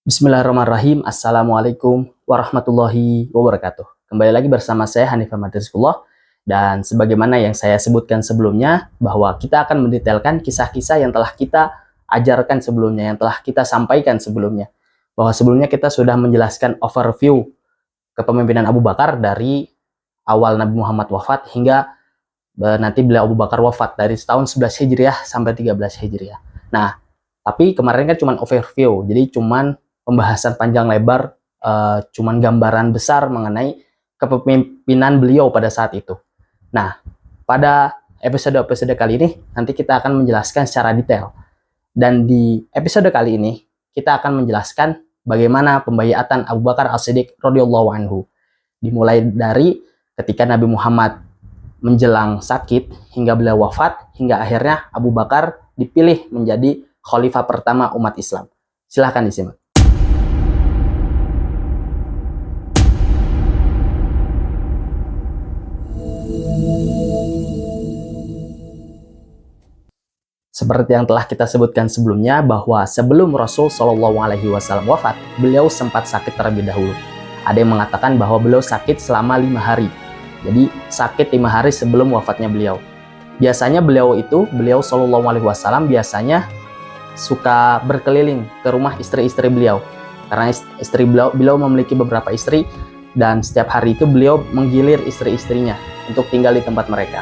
Bismillahirrahmanirrahim. Assalamualaikum warahmatullahi wabarakatuh. Kembali lagi bersama saya Hanif Ahmad Rizqullah. Dan sebagaimana yang saya sebutkan sebelumnya, bahwa kita akan mendetailkan kisah-kisah yang telah kita ajarkan sebelumnya, yang telah kita sampaikan sebelumnya. Bahwa sebelumnya kita sudah menjelaskan overview kepemimpinan Abu Bakar dari awal Nabi Muhammad wafat hingga nanti beliau Abu Bakar wafat, dari tahun 11 Hijriah sampai 13 Hijriah. Nah, tapi kemarin kan cuma overview, jadi cuman pembahasan panjang lebar, cuman gambaran besar mengenai kepemimpinan beliau pada saat itu. Nah, pada episode-episode kali ini nanti kita akan menjelaskan secara detail. Dan di episode kali ini kita akan menjelaskan bagaimana pembaiatan Abu Bakar As-Siddiq radhiyallahu anhu. Dimulai dari ketika Nabi Muhammad menjelang sakit hingga beliau wafat, hingga akhirnya Abu Bakar dipilih menjadi khalifah pertama umat Islam. Silahkan disimak. Seperti yang telah kita sebutkan sebelumnya, bahwa sebelum Rasul Shallallahu Alaihi Wasallam wafat, beliau sempat sakit terlebih dahulu. Ada yang mengatakan bahwa beliau sakit selama 5 hari. Jadi sakit 5 hari sebelum wafatnya beliau. Biasanya beliau Shallallahu Alaihi Wasallam biasanya suka berkeliling ke rumah istri-istri beliau. Karena istri beliau memiliki beberapa istri, dan setiap hari itu beliau menggilir istri-istrinya untuk tinggal di tempat mereka.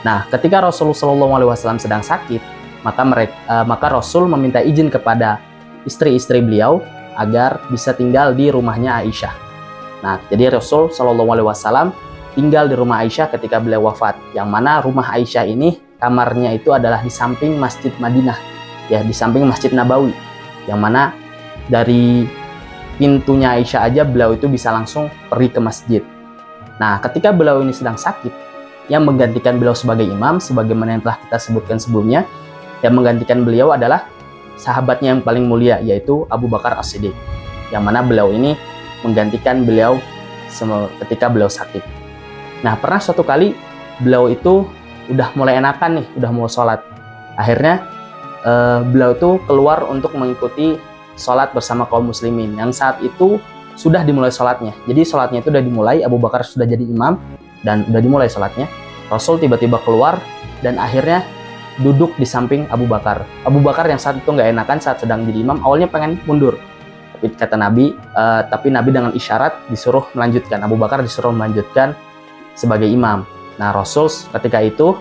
Nah, ketika Rasulullah Shallallahu Alaihi Wasallam sedang sakit, maka Rasul meminta izin kepada istri-istri beliau agar bisa tinggal di rumahnya Aisyah. Nah, jadi Rasul Shallallahu Alaihi Wasallam tinggal di rumah Aisyah ketika beliau wafat. Yang mana rumah Aisyah ini kamarnya itu adalah di samping Masjid Madinah, ya, di samping Masjid Nabawi. Yang mana dari pintunya Aisyah aja beliau itu bisa langsung pergi ke masjid. Nah, ketika beliau ini sedang sakit, yang menggantikan beliau sebagai imam, sebagaimana yang telah kita sebutkan sebelumnya, yang menggantikan beliau adalah sahabatnya yang paling mulia, yaitu Abu Bakar As-Siddiq. Yang mana beliau ini menggantikan beliau ketika beliau sakit. Nah, pernah suatu kali beliau itu udah mulai enakan nih, udah mau sholat. Akhirnya beliau itu keluar untuk mengikuti sholat bersama kaum muslimin. Yang saat itu sudah dimulai sholatnya. Jadi sholatnya itu udah dimulai, Abu Bakar sudah jadi imam, dan udah dimulai sholatnya. Rasul tiba-tiba keluar dan akhirnya duduk di samping Abu Bakar. Abu Bakar yang saat itu nggak enakan saat sedang jadi imam, awalnya pengen mundur. Tapi kata Nabi, tapi Nabi dengan isyarat disuruh melanjutkan. Abu Bakar disuruh melanjutkan sebagai imam. Nah, Rasul ketika itu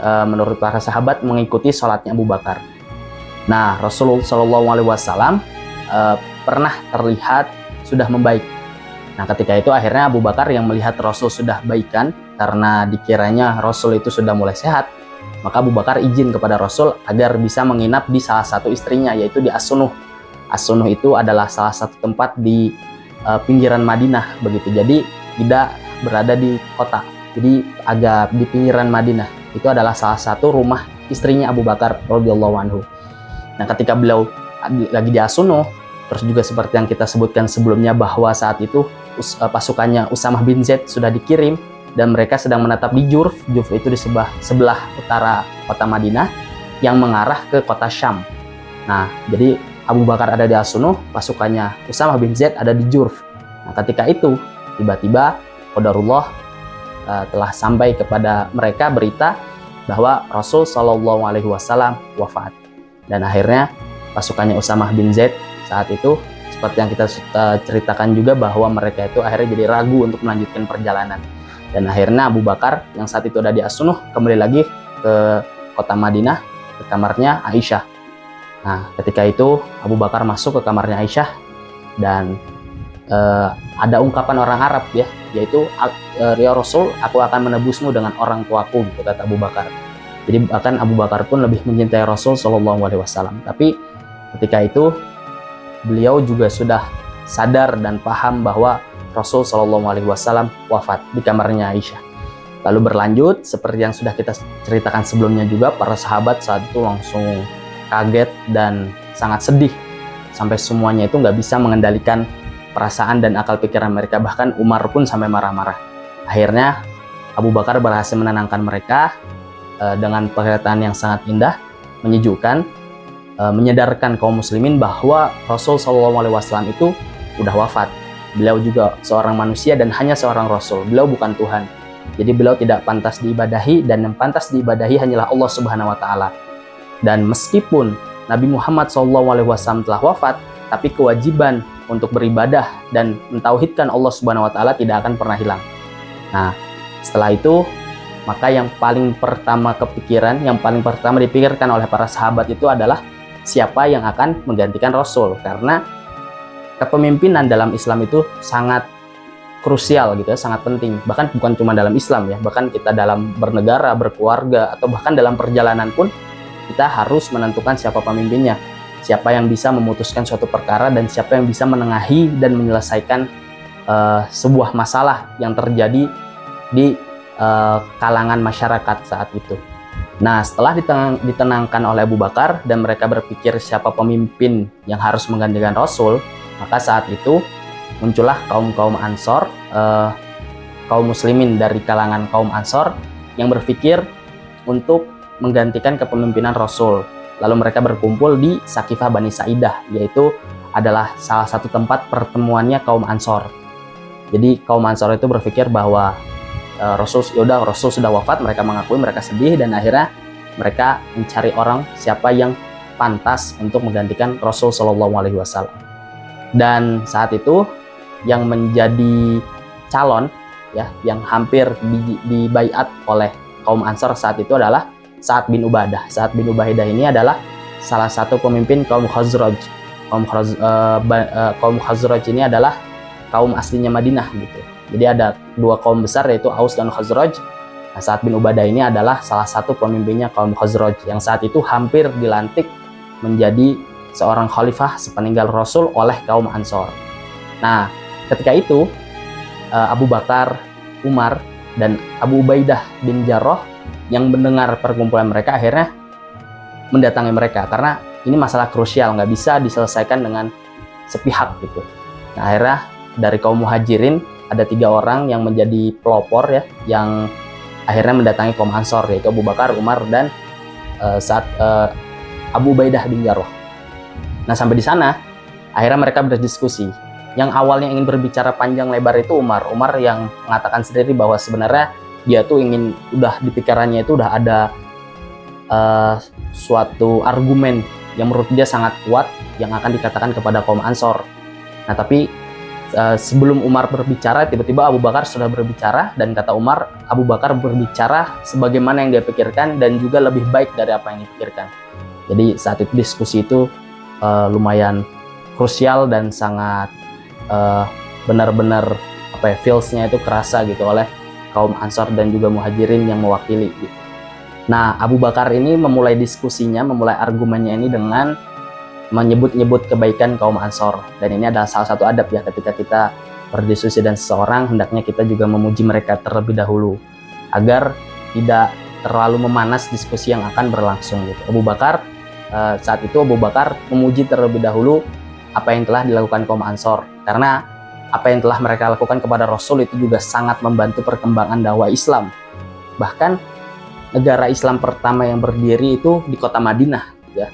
menurut para sahabat mengikuti sholatnya Abu Bakar. Nah, Rasulullah Shallallahu Alaihi Wasallam pernah terlihat sudah membaik. Nah, ketika itu akhirnya Abu Bakar yang melihat Rasul sudah baikan, karena dikiranya Rasul itu sudah mulai sehat, maka Abu Bakar izin kepada Rasul agar bisa menginap di salah satu istrinya, yaitu di As-Sunuh. As-Sunuh itu adalah salah satu tempat di pinggiran Madinah begitu. Jadi tidak berada di kota. Jadi agak di pinggiran Madinah. Itu adalah salah satu rumah istrinya Abu Bakar radhiyallahu anhu. Nah, ketika beliau lagi di As-Sunuh, terus juga seperti yang kita sebutkan sebelumnya bahwa saat itu pasukannya Usamah bin Zaid sudah dikirim dan mereka sedang menetap di Jurf. Jurf itu di sebelah utara kota Madinah yang mengarah ke kota Syam. Nah, jadi Abu Bakar ada di As-Sunuh, pasukannya Usamah bin Zaid ada di Jurf. Nah, ketika itu tiba-tiba qadarullah telah sampai kepada mereka berita bahwa Rasul Shallallahu Alaihi Wasallam wafat. Dan akhirnya pasukannya Usamah bin Zaid saat itu, seperti yang kita ceritakan juga, bahwa mereka itu akhirnya jadi ragu untuk melanjutkan perjalanan. Dan akhirnya Abu Bakar yang saat itu ada di As-Sunuh kembali lagi ke kota Madinah, ke kamarnya Aisyah. Nah, ketika itu Abu Bakar masuk ke kamarnya Aisyah dan ada ungkapan orang Arab, ya, yaitu ya Rasul, aku akan menebusmu dengan orang tuaku, gitu kata Abu Bakar. Jadi bahkan Abu Bakar pun lebih mencintai Rasul Shallallahu Alaihi Wasallam. Tapi ketika itu beliau juga sudah sadar dan paham bahwa Rasul Shallallahu Alaihi Wasallam wafat di kamarnya Aisyah. Lalu berlanjut seperti yang sudah kita ceritakan sebelumnya juga, para sahabat saat itu langsung kaget dan sangat sedih, sampai semuanya itu nggak bisa mengendalikan perasaan dan akal pikiran mereka. Bahkan Umar pun sampai marah-marah. Akhirnya Abu Bakar berhasil menenangkan mereka dengan perkataan yang sangat indah, menyejukkan. menyadarkan kaum muslimin bahwa Rasul SAW itu udah wafat. Beliau juga seorang manusia dan hanya seorang Rasul. Beliau bukan Tuhan. Jadi beliau tidak pantas diibadahi, dan yang pantas diibadahi hanyalah Allah Subhanahu wa Ta'ala. Dan meskipun Nabi Muhammad SAW telah wafat, tapi kewajiban untuk beribadah dan mentauhidkan Allah Subhanahu wa Ta'ala tidak akan pernah hilang. Nah, setelah itu, maka yang paling pertama kepikiran, yang paling pertama dipikirkan oleh para sahabat itu adalah siapa yang akan menggantikan Rasul, karena kepemimpinan dalam Islam itu sangat krusial gitu ya, sangat penting. Bahkan bukan cuma dalam Islam ya, bahkan kita dalam bernegara, berkeluarga, atau bahkan dalam perjalanan pun kita harus menentukan siapa pemimpinnya, siapa yang bisa memutuskan suatu perkara, dan siapa yang bisa menengahi dan menyelesaikan sebuah masalah yang terjadi di kalangan masyarakat saat itu. Nah, setelah ditenangkan oleh Abu Bakar dan mereka berpikir siapa pemimpin yang harus menggantikan Rasul, maka saat itu muncullah kaum Ansor, kaum muslimin dari kalangan kaum Ansor yang berpikir untuk menggantikan kepemimpinan Rasul. Lalu mereka berkumpul di Sakifah Bani Sa'idah, yaitu adalah salah satu tempat pertemuannya kaum Ansor. Jadi kaum Ansor itu berpikir bahwa Rasul sudah wafat, mereka mengakui, mereka sedih, dan akhirnya mereka mencari orang siapa yang pantas untuk menggantikan Rasul Shallallahu Alaihi Wasallam. Dan saat itu yang menjadi calon ya, yang hampir dibaiat oleh kaum Ansor saat itu adalah Sa'ad bin Ubadah. Sa'ad bin Ubadah ini adalah salah satu pemimpin kaum Khazraj. Kaum Khazraj ini adalah kaum aslinya Madinah gitu. Jadi ada dua kaum besar, yaitu Aus dan Khazraj. Nah, Sa'ad bin Ubadah ini adalah salah satu pemimpinnya kaum Khazraj yang saat itu hampir dilantik menjadi seorang khalifah sepeninggal Rasul oleh kaum Ansor. Nah, ketika itu Abu Bakar, Umar, dan Abu Ubaidah bin Jarrah yang mendengar perkumpulan mereka akhirnya mendatangi mereka, karena ini masalah krusial, nggak bisa diselesaikan dengan sepihak gitu. Nah, akhirnya dari kaum Muhajirin ada 3 orang yang menjadi pelopor ya, yang akhirnya mendatangi kaum Ansor, yaitu Abu Bakar, Umar, dan Abu Ubaidah bin Jarrah. Nah, sampai di sana akhirnya mereka berdiskusi. Yang awalnya ingin berbicara panjang lebar itu Umar yang mengatakan sendiri bahwa sebenarnya dia tuh ingin, udah di pikirannya itu udah ada suatu argumen yang menurut dia sangat kuat yang akan dikatakan kepada kaum Ansor. Nah, tapi sebelum Umar berbicara, tiba-tiba Abu Bakar sudah berbicara, dan kata Umar, Abu Bakar berbicara sebagaimana yang dia pikirkan dan juga lebih baik dari apa yang dipikirkan. Jadi saat itu diskusi itu lumayan krusial dan sangat benar-benar feels-nya itu kerasa gitu oleh kaum Ansor dan juga Muhajirin yang mewakili gitu. Nah, Abu Bakar ini memulai diskusinya, memulai argumennya ini dengan menyebut-nyebut kebaikan kaum Ansor, dan ini adalah salah satu adab ya, ketika kita berdiskusi dengan seseorang hendaknya kita juga memuji mereka terlebih dahulu agar tidak terlalu memanas diskusi yang akan berlangsung gitu. Saat itu Abu Bakar memuji terlebih dahulu apa yang telah dilakukan kaum Ansor, karena apa yang telah mereka lakukan kepada Rasul itu juga sangat membantu perkembangan dakwah Islam. Bahkan negara Islam pertama yang berdiri itu di kota Madinah ya.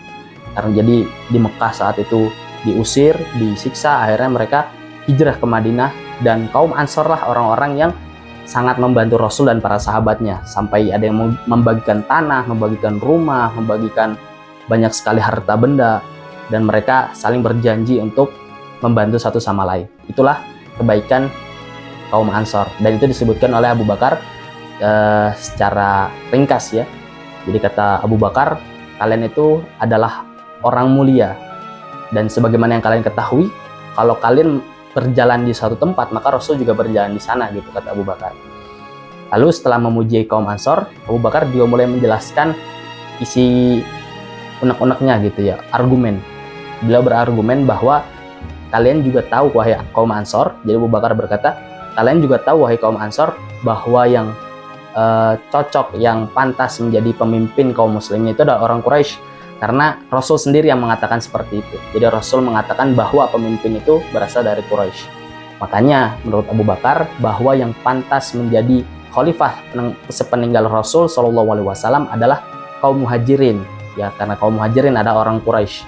Karena jadi di Mekah saat itu diusir, disiksa, akhirnya mereka hijrah ke Madinah, dan kaum Ansor lah orang-orang yang sangat membantu Rasul dan para sahabatnya, sampai ada yang membagikan tanah, membagikan rumah, membagikan banyak sekali harta benda, dan mereka saling berjanji untuk membantu satu sama lain. Itulah kebaikan kaum Ansor, dan itu disebutkan oleh Abu Bakar secara ringkas ya. Jadi kata Abu Bakar, kalian itu adalah orang mulia, dan sebagaimana yang kalian ketahui, kalau kalian berjalan di suatu tempat maka Rasul juga berjalan di sana gitu, kata Abu Bakar. Lalu setelah memuji kaum Ansor, Abu Bakar juga mulai menjelaskan isi unek-uneknya gitu ya, argumen. Beliau berargumen bahwa kalian juga tahu wahai kaum Ansor, jadi Abu Bakar berkata, kalian juga tahu wahai kaum Ansor bahwa yang cocok, yang pantas menjadi pemimpin kaum muslimin itu adalah orang Quraisy, karena Rasul sendiri yang mengatakan seperti itu. Jadi Rasul mengatakan bahwa pemimpin itu berasal dari Quraisy. Makanya menurut Abu Bakar bahwa yang pantas menjadi khalifah sepeninggal Rasul Shallallahu Alaihi Wasallam adalah kaum Muhajirin, ya, karena kaum muhajirin ada orang Quraisy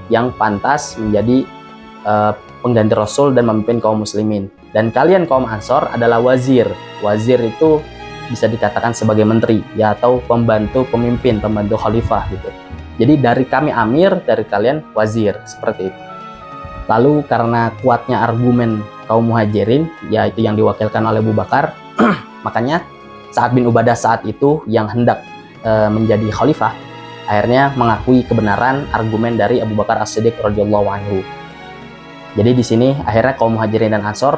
yang pantas menjadi pengganti Rasul dan memimpin kaum muslimin. Dan kalian kaum Ansor adalah wazir. Wazir itu bisa dikatakan sebagai menteri ya, atau pembantu pemimpin, pembantu khalifah gitu. Jadi dari kami amir, dari kalian wazir, seperti itu. Lalu karena kuatnya argumen kaum muhajirin, yaitu yang diwakilkan oleh Abu Bakar, makanya Sa'ad bin Ubadah saat itu yang hendak menjadi khalifah, akhirnya mengakui kebenaran argumen dari Abu Bakar As-Siddiq radhiyallahu anhu. Jadi di sini akhirnya kaum muhajirin dan Ansor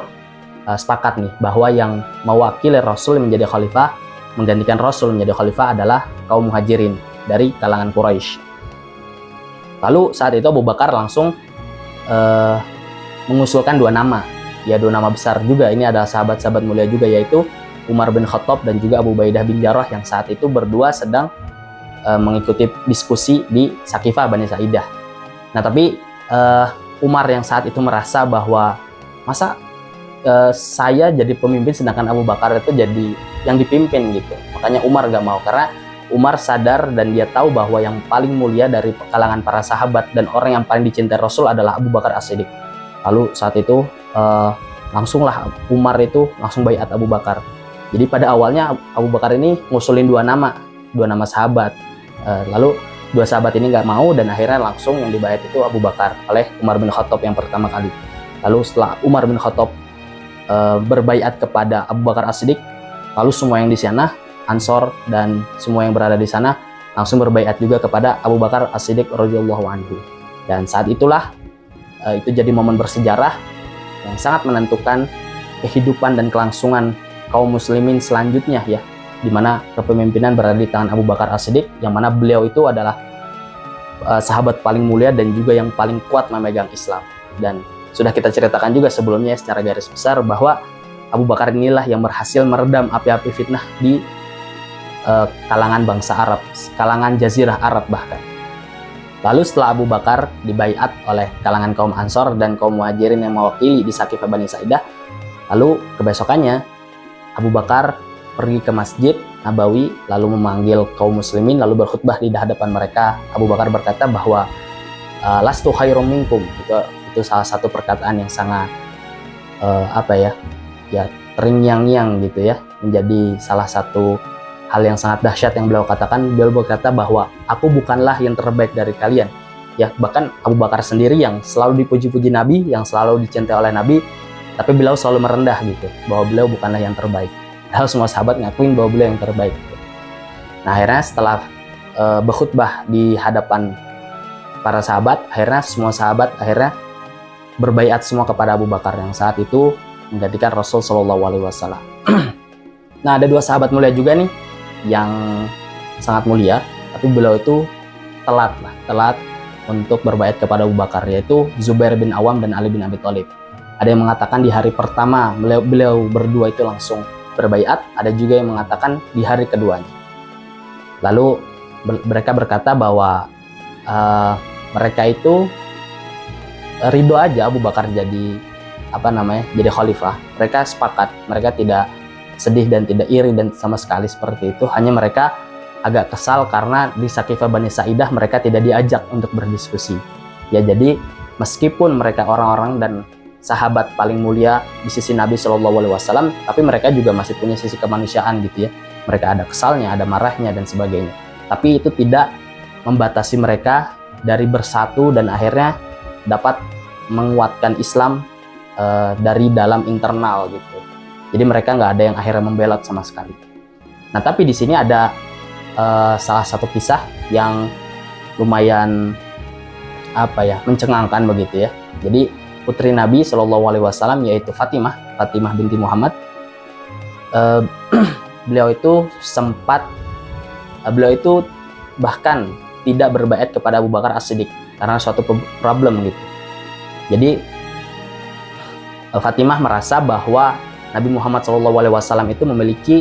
sepakat nih bahwa yang mewakili Rasul menjadi khalifah, menggantikan Rasul menjadi khalifah adalah kaum muhajirin dari kalangan Quraisy. Lalu saat itu Abu Bakar langsung mengusulkan dua nama besar juga. Ini adalah sahabat-sahabat mulia juga, yaitu Umar bin Khattab dan juga Abu Ubaidah bin Jarrah, yang saat itu berdua sedang mengikuti diskusi di Sakifah Bani Sa'idah. Nah tapi Umar yang saat itu merasa bahwa masa saya jadi pemimpin sedangkan Abu Bakar itu jadi yang dipimpin gitu. Makanya Umar gak mau, karena Umar sadar dan dia tahu bahwa yang paling mulia dari kalangan para sahabat dan orang yang paling dicintai Rasul adalah Abu Bakar As-Siddiq. Lalu saat itu langsunglah Umar itu langsung baiat Abu Bakar. Jadi pada awalnya Abu Bakar ini ngusulin dua nama sahabat. Lalu dua sahabat ini nggak mau dan akhirnya langsung yang dibaiat itu Abu Bakar oleh Umar bin Khattab yang pertama kali. Lalu setelah Umar bin Khattab berbaiat kepada Abu Bakar As-Siddiq, lalu semua yang di sana, Ansor dan semua yang berada di sana langsung berbaiat juga kepada Abu Bakar As-Siddiq radhiyallahu anhu. Dan saat itulah itu jadi momen bersejarah yang sangat menentukan kehidupan dan kelangsungan kaum muslimin selanjutnya ya, di mana kepemimpinan berada di tangan Abu Bakar As-Siddiq, yang mana beliau itu adalah sahabat paling mulia dan juga yang paling kuat memegang Islam. Dan sudah kita ceritakan juga sebelumnya secara garis besar bahwa Abu Bakar inilah yang berhasil meredam api-api fitnah di kalangan bangsa Arab, kalangan Jazirah Arab bahkan. Lalu setelah Abu Bakar dibaiat oleh kalangan kaum Ansor dan kaum Muhajirin yang mewakili di Sakifah Bani Sa'idah, lalu kebesokannya Abu Bakar pergi ke Masjid Nabawi lalu memanggil kaum muslimin lalu berkhutbah di hadapan mereka. Abu Bakar berkata bahwa lastu khairum minkum. Itu salah satu perkataan yang sangat terngiang-ngiang gitu ya, menjadi salah satu hal yang sangat dahsyat yang beliau katakan. Beliau berkata bahwa aku bukanlah yang terbaik dari kalian ya. Bahkan Abu Bakar sendiri yang selalu dipuji-puji Nabi, yang selalu dicintai oleh Nabi, tapi beliau selalu merendah gitu, bahwa beliau bukanlah yang terbaik. Padahal semua sahabat ngakuin bahwa beliau yang terbaik gitu. Nah akhirnya setelah berkhutbah di hadapan para sahabat, akhirnya semua sahabat akhirnya berbaiat semua kepada Abu Bakar yang saat itu menggantikan Rasul Shallallahu Alaihi Wasallam. Nah ada dua sahabat mulia juga nih yang sangat mulia, tapi beliau itu telat untuk berbaiat kepada Abu Bakar, yaitu Zubair bin Awam dan Ali bin Abi Thalib. Ada yang mengatakan di hari pertama beliau berdua itu langsung berbaiat, ada juga yang mengatakan di hari keduanya. Lalu mereka berkata bahwa mereka itu ridho aja Abu Bakar jadi jadi khalifah. Mereka sepakat, mereka tidak sedih dan tidak iri dan sama sekali seperti itu. Hanya mereka agak kesal karena di Sakifah Bani Sa'idah mereka tidak diajak untuk berdiskusi. Ya jadi meskipun mereka orang-orang dan sahabat paling mulia di sisi Nabi Shallallahu Alaihi Wasallam, tapi mereka juga masih punya sisi kemanusiaan gitu ya. Mereka ada kesalnya, ada marahnya dan sebagainya. Tapi itu tidak membatasi mereka dari bersatu dan akhirnya dapat menguatkan Islam dari dalam internal gitu. Jadi mereka nggak ada yang akhirnya membelot sama sekali. Nah tapi di sini ada salah satu kisah yang lumayan mencengangkan begitu ya. Jadi putri Nabi Shallallahu Alaihi Wasallam yaitu Fatimah binti Muhammad, beliau itu bahkan tidak berbaiat kepada Abu Bakar As-Siddiq karena suatu problem gitu. Jadi Fatimah merasa bahwa Nabi Muhammad SAW itu memiliki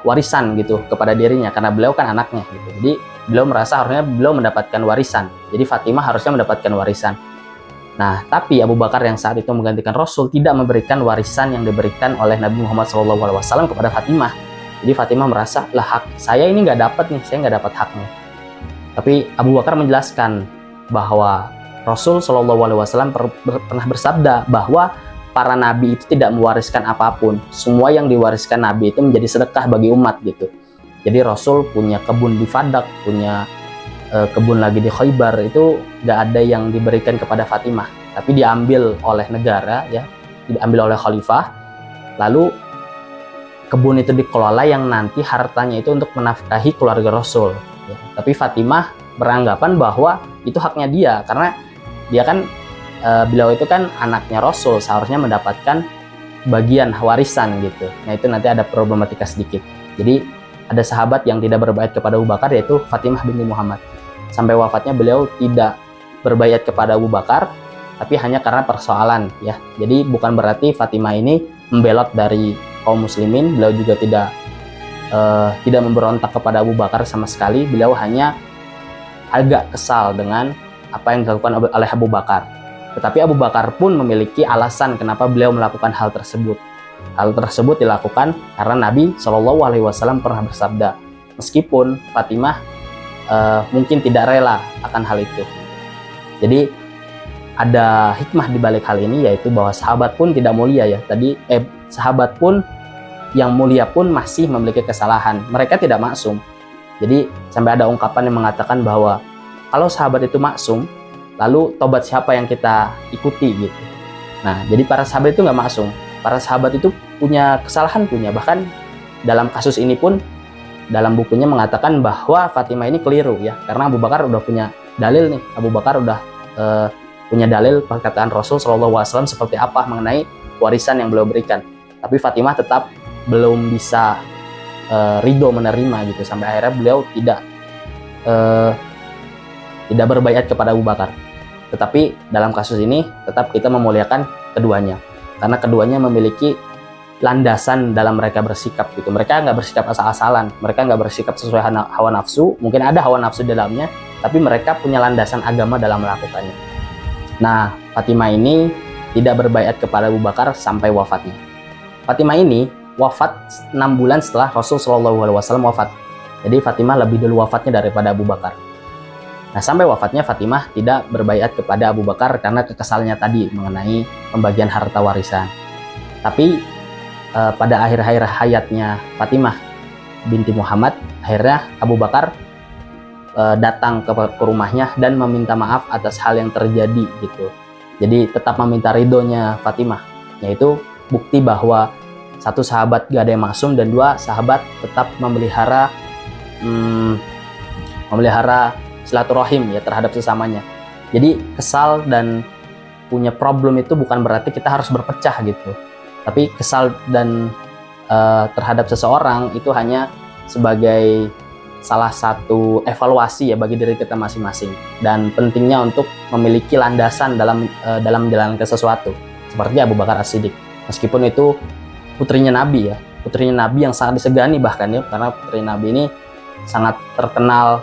warisan gitu kepada dirinya karena beliau kan anaknya gitu. Jadi beliau merasa harusnya beliau mendapatkan warisan. Jadi Fatimah harusnya mendapatkan warisan. Nah, tapi Abu Bakar yang saat itu menggantikan Rasul tidak memberikan warisan yang diberikan oleh Nabi Muhammad SAW kepada Fatimah. Jadi Fatimah merasa, lah hak saya ini nggak dapat nih, saya nggak dapat haknya. Tapi Abu Bakar menjelaskan bahwa Rasul Shallallahu Alaihi Wasallam pernah bersabda bahwa para nabi itu tidak mewariskan apapun. Semua yang diwariskan nabi itu menjadi sedekah bagi umat gitu. Jadi Rasul punya kebun di Fadak, punya kebun lagi di Khaybar, itu nggak ada yang diberikan kepada Fatimah, tapi diambil oleh negara ya, diambil oleh khalifah, lalu kebun itu dikelola yang nanti hartanya itu untuk menafkahi keluarga Rasul ya. Tapi Fatimah beranggapan bahwa itu haknya dia, karena dia kan beliau itu kan anaknya Rasul, seharusnya mendapatkan bagian warisan gitu. Nah itu nanti ada problematika sedikit. Jadi ada sahabat yang tidak berbaiat kepada Abu Bakar, yaitu Fatimah binti Muhammad. Sampai wafatnya beliau tidak berbaiat kepada Abu Bakar, tapi hanya karena persoalan ya. Jadi bukan berarti Fatimah ini membelot dari kaum muslimin. Beliau juga tidak memberontak kepada Abu Bakar sama sekali. Beliau hanya agak kesal dengan apa yang dilakukan oleh Abu Bakar. Tetapi Abu Bakar pun memiliki alasan kenapa beliau melakukan hal tersebut. Hal tersebut dilakukan karena Nabi Shallallahu Alaihi Wasallam pernah bersabda, meskipun Fatimah mungkin tidak rela akan hal itu. Jadi ada hikmah di balik hal ini, yaitu bahwa sahabat pun tidak mulia ya. Sahabat pun yang mulia pun masih memiliki kesalahan. Mereka tidak maksum. Jadi sampai ada ungkapan yang mengatakan bahwa kalau sahabat itu maksum, lalu tobat siapa yang kita ikuti gitu. Nah, jadi para sahabat itu nggak maksum. Para sahabat itu punya kesalahan, Bahkan dalam kasus ini pun dalam bukunya mengatakan bahwa Fatimah ini keliru ya, karena Abu Bakar udah punya dalil nih. Abu Bakar udah punya dalil perkataan Rasul Shallallahu Alaihi Wasallam seperti apa mengenai warisan yang beliau berikan. Tapi Fatimah tetap belum bisa ridho menerima gitu, sampai akhirnya beliau tidak berbaiat kepada Abu Bakar. Tetapi dalam kasus ini tetap kita memuliakan keduanya, karena keduanya memiliki landasan dalam mereka bersikap gitu. Mereka nggak bersikap asal-asalan, mereka nggak bersikap sesuai hawa nafsu. Mungkin ada hawa nafsu di dalamnya, tapi mereka punya landasan agama dalam melakukannya. Nah, Fatimah ini tidak berbaiat kepada Abu Bakar sampai wafatnya. Fatimah ini wafat 6 bulan setelah Rasul Shallallahu Alaihi Wasallam wafat. Jadi Fatimah lebih dulu wafatnya daripada Abu Bakar. Nah, sampai wafatnya Fatimah tidak berbaiat kepada Abu Bakar karena kekesalannya tadi mengenai pembagian harta warisan. Tapi pada akhir-akhir hayatnya Fatimah binti Muhammad, akhirnya Abu Bakar datang ke rumahnya dan meminta maaf atas hal yang terjadi gitu. Jadi tetap meminta ridhonya Fatimah, yaitu bukti bahwa satu sahabat gak ada yang maksum, dan dua sahabat tetap memelihara silaturahim ya terhadap sesamanya. Jadi kesal dan punya problem itu bukan berarti kita harus berpecah gitu. Tapi kesal dan terhadap seseorang itu hanya sebagai salah satu evaluasi ya bagi diri kita masing-masing, dan pentingnya untuk memiliki landasan dalam menjalankan sesuatu. Seperti Abu Bakar As-Siddiq, meskipun itu putrinya Nabi ya, putrinya Nabi yang sangat disegani bahkan ya, karena putri Nabi ini sangat terkenal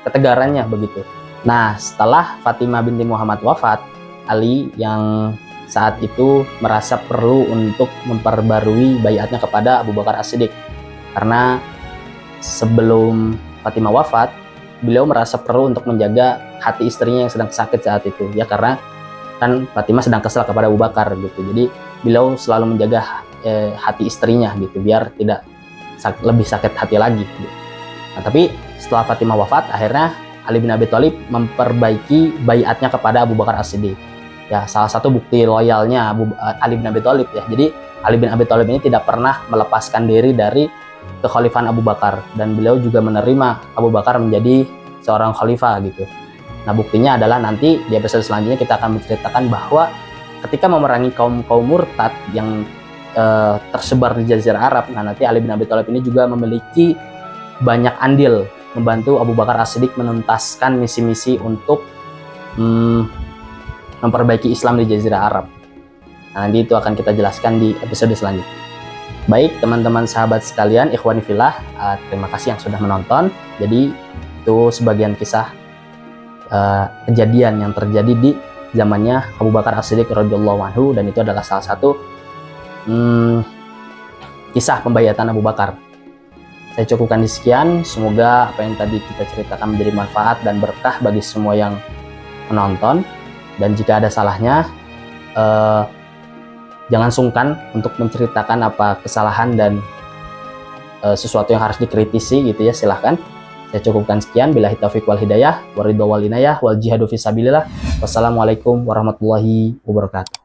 ketegarannya begitu. Nah, setelah Fatimah binti Muhammad wafat, Ali yang saat itu merasa perlu untuk memperbarui baiatnya kepada Abu Bakar As-Siddiq, karena sebelum Fatimah wafat, beliau merasa perlu untuk menjaga hati istrinya yang sedang sakit saat itu ya, karena kan Fatimah sedang kesal kepada Abu Bakar gitu. Jadi beliau selalu menjaga hati istrinya gitu, biar tidak lebih sakit hati lagi gitu. Nah, tapi setelah Fatimah wafat, akhirnya Ali bin Abi Thalib memperbaiki baiatnya kepada Abu Bakar As-Siddiq. Ya, salah satu bukti loyalnya Ali bin Abi Thalib ya. Jadi Ali bin Abi Thalib ini tidak pernah melepaskan diri dari kekhalifahan Abu Bakar, dan beliau juga menerima Abu Bakar menjadi seorang khalifah gitu. Nah, buktinya adalah nanti di episode selanjutnya kita akan menceritakan bahwa ketika memerangi kaum murtad yang tersebar di Jazirah Arab, nah nanti Ali bin Abi Thalib ini juga memiliki banyak andil membantu Abu Bakar As-Siddiq menuntaskan misi-misi untuk memperbaiki Islam di Jazirah Arab. Nah, nanti itu akan kita jelaskan di episode selanjutnya. Baik teman-teman sahabat sekalian, ikhwani fillah, terima kasih yang sudah menonton. Jadi itu sebagian kisah kejadian yang terjadi di zamannya Abu Bakar As-Siddiq radhiyallahu anhu, dan itu adalah salah satu kisah pembaiatan Abu Bakar. Saya cukupkan di sekian. Semoga apa yang tadi kita ceritakan menjadi manfaat dan berkah bagi semua yang menonton. Dan jika ada salahnya, jangan sungkan untuk menceritakan apa kesalahan dan sesuatu yang harus dikritisi gitu ya, silahkan. Saya cukupkan sekian. Billahi taufiq wal hidayah, waridho wal inayah, wal jihadu fisabilillah. Wassalamualaikum warahmatullahi wabarakatuh.